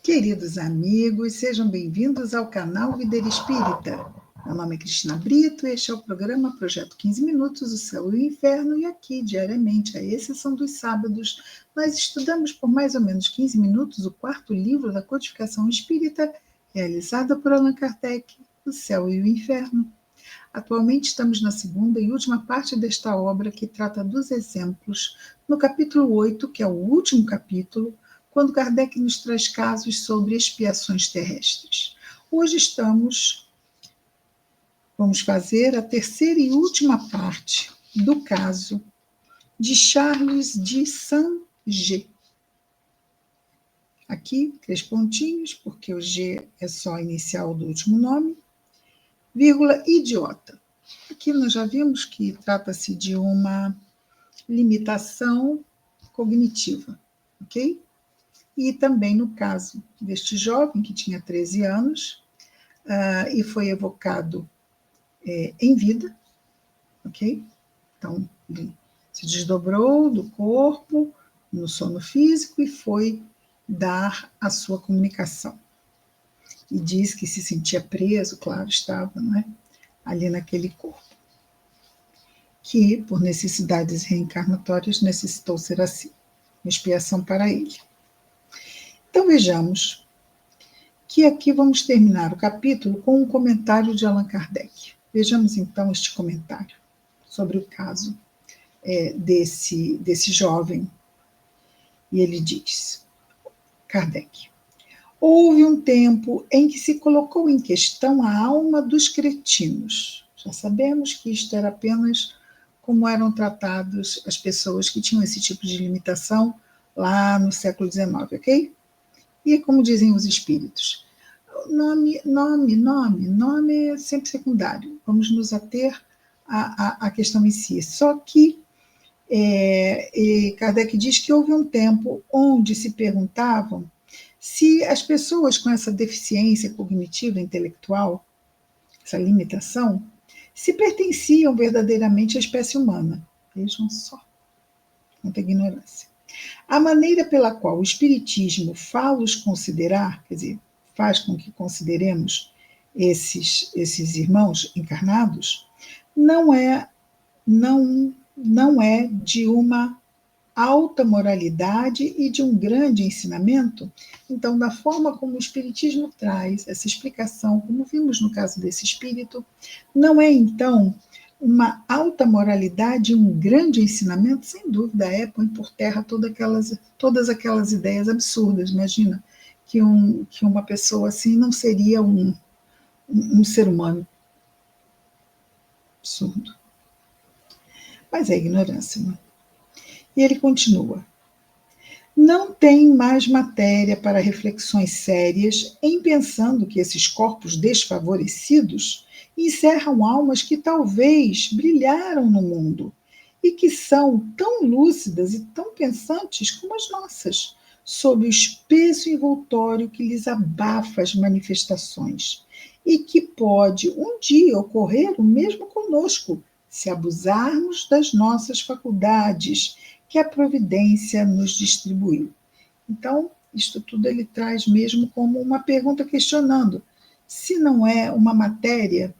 Queridos amigos, sejam bem-vindos ao canal Vida Espírita. Meu nome é Cristina Brito e este é o programa Projeto 15 Minutos, o Céu e o Inferno, e aqui, diariamente, à exceção dos sábados, nós estudamos por mais ou menos 15 minutos o quarto livro da Codificação Espírita, realizada por Allan Kardec, O Céu e o Inferno. Atualmente estamos na segunda e última parte desta obra que trata dos exemplos, no capítulo 8, que é o último capítulo, quando Kardec nos traz casos sobre expiações terrestres. Hoje vamos fazer a terceira e última parte do caso de Charles de Saint-G. Aqui, 3 pontinhos, porque o G é só a inicial do último nome, vírgula, idiota. Aqui nós já vimos que trata-se de uma limitação cognitiva, ok? E também no caso deste jovem, que tinha 13 anos, e foi evocado em vida, ok? Então, ele se desdobrou do corpo, no sono físico, e foi dar a sua comunicação. E diz que se sentia preso, claro, estava, não é? Ali naquele corpo. Que, por necessidades reencarnatórias, necessitou ser assim. Uma expiação para ele. Então, vejamos que aqui vamos terminar o capítulo com um comentário de Allan Kardec. Vejamos, então, este comentário sobre o caso desse jovem. E ele diz, Kardec, houve um tempo em que se colocou em questão a alma dos cretinos. Já sabemos que isto era apenas como eram tratados as pessoas que tinham esse tipo de limitação lá no século XIX, ok? E como dizem os espíritos, nome é sempre secundário. Vamos nos ater à questão em si. Só que Kardec diz que houve um tempo onde se perguntavam se as pessoas com essa deficiência cognitiva intelectual, essa limitação, se pertenciam verdadeiramente à espécie humana. Vejam só, quanta ignorância. A maneira pela qual o Espiritismo faz considerar, quer dizer, faz com que consideremos esses irmãos encarnados, não é de uma alta moralidade e de um grande ensinamento. Então, da forma como o Espiritismo traz essa explicação, como vimos no caso desse espírito, não é, então, uma alta moralidade e um grande ensinamento, sem dúvida põe por terra todas aquelas ideias absurdas. Imagina que uma pessoa assim não seria um ser humano. Absurdo. Mas é ignorância, não é? E ele continua. Não tem mais matéria para reflexões sérias em pensando que esses corpos desfavorecidos encerram almas que talvez brilharam no mundo e que são tão lúcidas e tão pensantes como as nossas, sob o espesso envoltório que lhes abafa as manifestações, e que pode um dia ocorrer o mesmo conosco, se abusarmos das nossas faculdades que a providência nos distribuiu. Então, isto tudo ele traz mesmo como uma pergunta questionando se não é uma matéria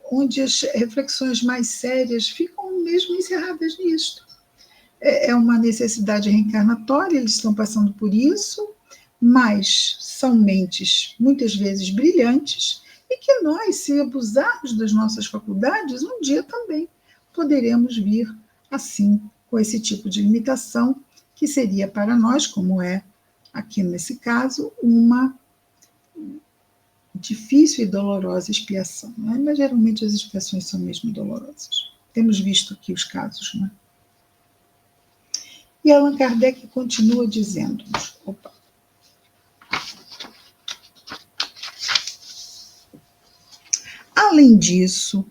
onde as reflexões mais sérias ficam mesmo encerradas nisto. É uma necessidade reencarnatória, eles estão passando por isso, mas são mentes muitas vezes brilhantes e que nós, se abusarmos das nossas faculdades, um dia também poderemos vir assim, com esse tipo de limitação, que seria para nós, como é aqui nesse caso, uma difícil e dolorosa expiação. Não é? Mas geralmente as expiações são mesmo dolorosas. Temos visto aqui os casos, não é? E Allan Kardec continua dizendo-nos, além disso,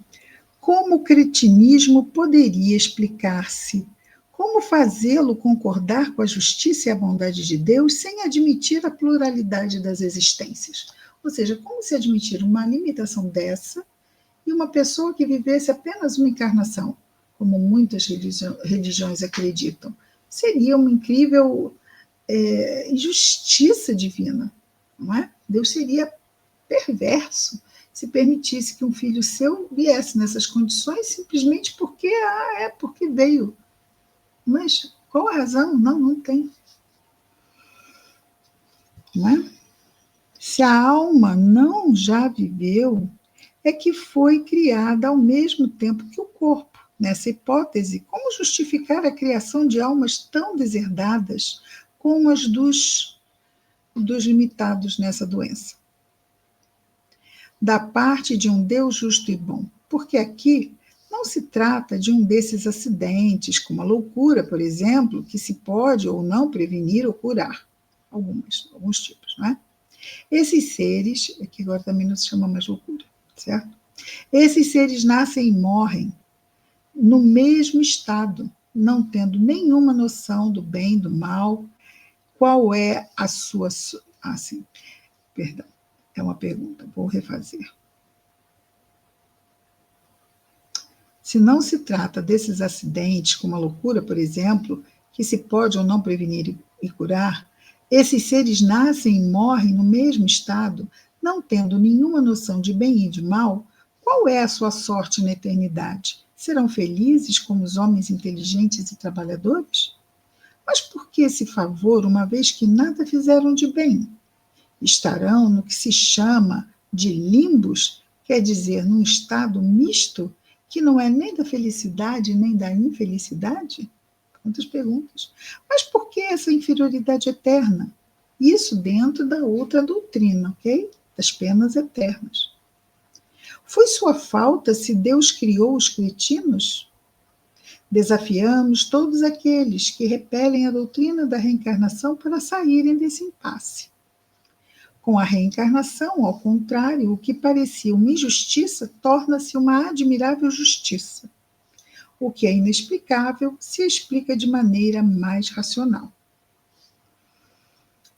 como o cretinismo poderia explicar-se? Como fazê-lo concordar com a justiça e a bondade de Deus sem admitir a pluralidade das existências? Ou seja, como se admitir uma limitação dessa e uma pessoa que vivesse apenas uma encarnação, como muitas religiões acreditam? Seria uma incrível injustiça divina, não é? Deus seria perverso se permitisse que um filho seu viesse nessas condições simplesmente porque veio. Mas qual a razão? Não tem. Não é? Se a alma não já viveu, é que foi criada ao mesmo tempo que o corpo. Nessa hipótese, como justificar a criação de almas tão deserdadas como as dos limitados nessa doença? Da parte de um Deus justo e bom, porque aqui não se trata de um desses acidentes, como a loucura, por exemplo, que se pode ou não prevenir ou curar. Alguns tipos, não é? Esses seres, aqui agora também não se chama mais loucura, certo? Esses seres nascem e morrem no mesmo estado, não tendo nenhuma noção do bem, do mal. Qual é a sua... sim, perdão, é uma pergunta, vou refazer. Se não se trata desses acidentes, como a loucura, por exemplo, que se pode ou não prevenir e curar, esses seres nascem e morrem no mesmo estado, não tendo nenhuma noção de bem e de mal. Qual é a sua sorte na eternidade? Serão felizes como os homens inteligentes e trabalhadores? Mas por que esse favor, uma vez que nada fizeram de bem? Estarão no que se chama de limbos, quer dizer, num estado misto, que não é nem da felicidade nem da infelicidade? Quantas perguntas. Mas por que essa inferioridade eterna? Isso dentro da outra doutrina, ok? Das penas eternas. Foi sua falta se Deus criou os cretinos? Desafiamos todos aqueles que repelem a doutrina da reencarnação para saírem desse impasse. Com a reencarnação, ao contrário, o que parecia uma injustiça torna-se uma admirável justiça. O que é inexplicável se explica de maneira mais racional.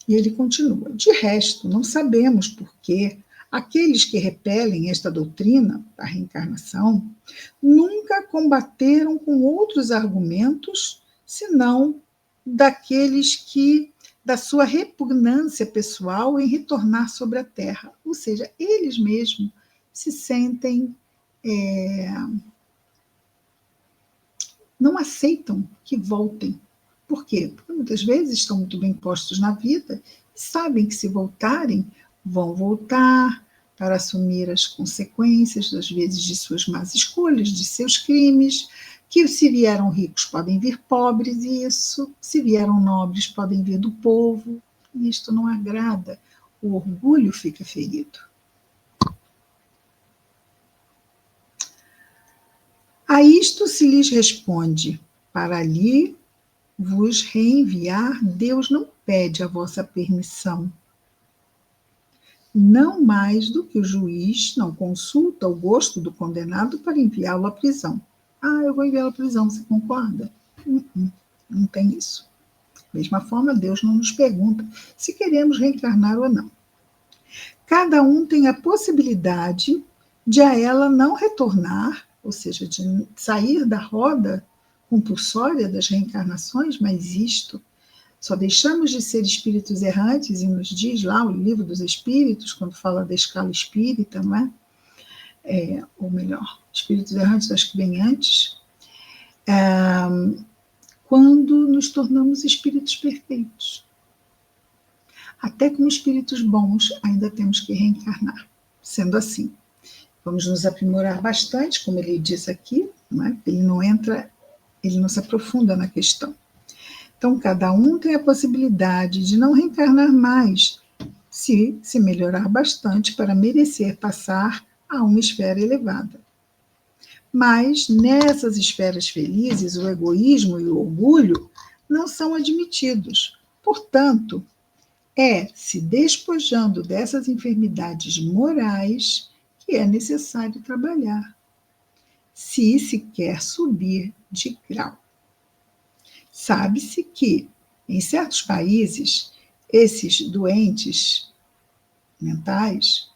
E ele continua: de resto, não sabemos por que aqueles que repelem esta doutrina da reencarnação nunca combateram com outros argumentos, senão daqueles que da sua repugnância pessoal em retornar sobre a Terra. Ou seja, eles mesmos se sentem... não aceitam que voltem. Por quê? Porque muitas vezes estão muito bem postos na vida e sabem que se voltarem, vão voltar para assumir as consequências, às vezes, de suas más escolhas, de seus crimes, que se vieram ricos podem vir pobres, e isso, se vieram nobres podem vir do povo, e isto não agrada, o orgulho fica ferido. A isto se lhes responde: para ali vos reenviar, Deus não pede a vossa permissão. Não mais do que o juiz não consulta o gosto do condenado para enviá-lo à prisão. Eu vou enviá-lo à prisão, você concorda? Não tem isso. Da mesma forma, Deus não nos pergunta se queremos reencarnar ou não. Cada um tem a possibilidade de a ela não retornar, ou seja, de sair da roda compulsória das reencarnações, mas isto só deixamos de ser espíritos errantes, e nos diz lá o Livro dos Espíritos, quando fala da escala espírita, não é? Ou melhor, espíritos errantes acho que vem antes, quando nos tornamos espíritos perfeitos. Até como espíritos bons ainda temos que reencarnar. Sendo assim, vamos nos aprimorar bastante, como ele diz aqui, não é? Ele não se aprofunda na questão. Então, cada um tem a possibilidade de não reencarnar mais, se melhorar bastante para merecer passar a uma esfera elevada. Mas, nessas esferas felizes, o egoísmo e o orgulho não são admitidos. Portanto, se despojando dessas enfermidades morais que é necessário trabalhar, se quer subir de grau. Sabe-se que, em certos países, esses doentes mentais,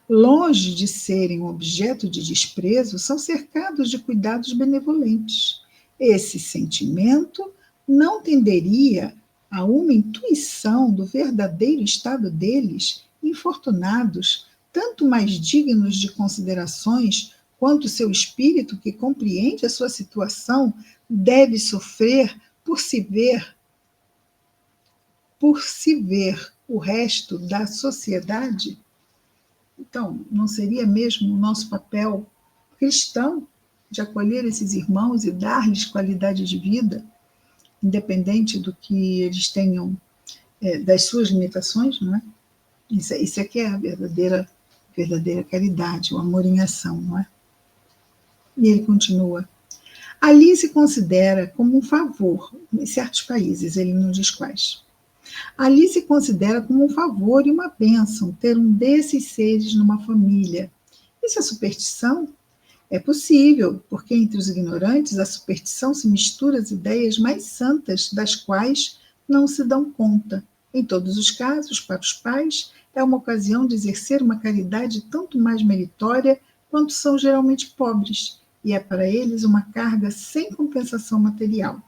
longe de serem objeto de desprezo, são cercados de cuidados benevolentes. Esse sentimento não tenderia a uma intuição do verdadeiro estado deles, infortunados, tanto mais dignos de considerações quanto seu espírito, que compreende a sua situação, deve sofrer por se ver o resto da sociedade? Então, não seria mesmo o nosso papel cristão de acolher esses irmãos e dar-lhes qualidade de vida, independente do que eles tenham, das suas limitações, não é? Isso é que é a verdadeira caridade, o amor em ação, não é? E ele continua. Ali se considera como um favor, em certos países, ele não diz quais. Ali se considera como um favor e uma bênção ter um desses seres numa família. Isso é superstição? É possível, porque entre os ignorantes a superstição se mistura às ideias mais santas, das quais não se dão conta. Em todos os casos, para os pais, é uma ocasião de exercer uma caridade tanto mais meritória quanto são geralmente pobres, e é para eles uma carga sem compensação material.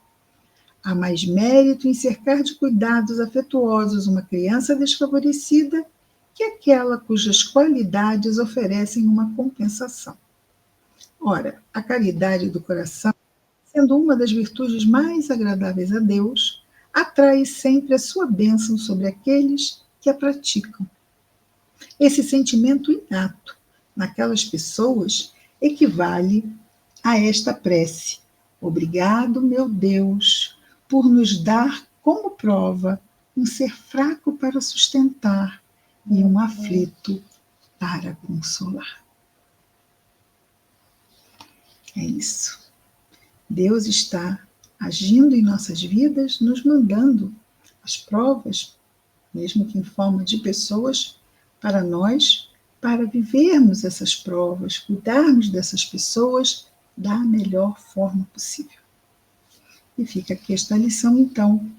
Há mais mérito em cercar de cuidados afetuosos uma criança desfavorecida que aquela cujas qualidades oferecem uma compensação. Ora, a caridade do coração, sendo uma das virtudes mais agradáveis a Deus, atrai sempre a sua bênção sobre aqueles que a praticam. Esse sentimento inato naquelas pessoas equivale a esta prece: obrigado, meu Deus, por nos dar como prova um ser fraco para sustentar e um aflito para consolar. É isso. Deus está agindo em nossas vidas, nos mandando as provas, mesmo que em forma de pessoas, para nós, para vivermos essas provas, cuidarmos dessas pessoas da melhor forma possível. E fica aqui esta lição, então,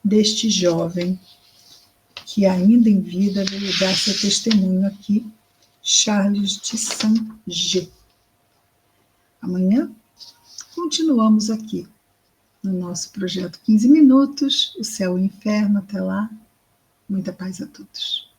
deste jovem que ainda em vida veio dar seu testemunho aqui, Charles de Saint-Get. Amanhã continuamos aqui no nosso projeto 15 Minutos, o Céu e o Inferno. Até lá, muita paz a todos.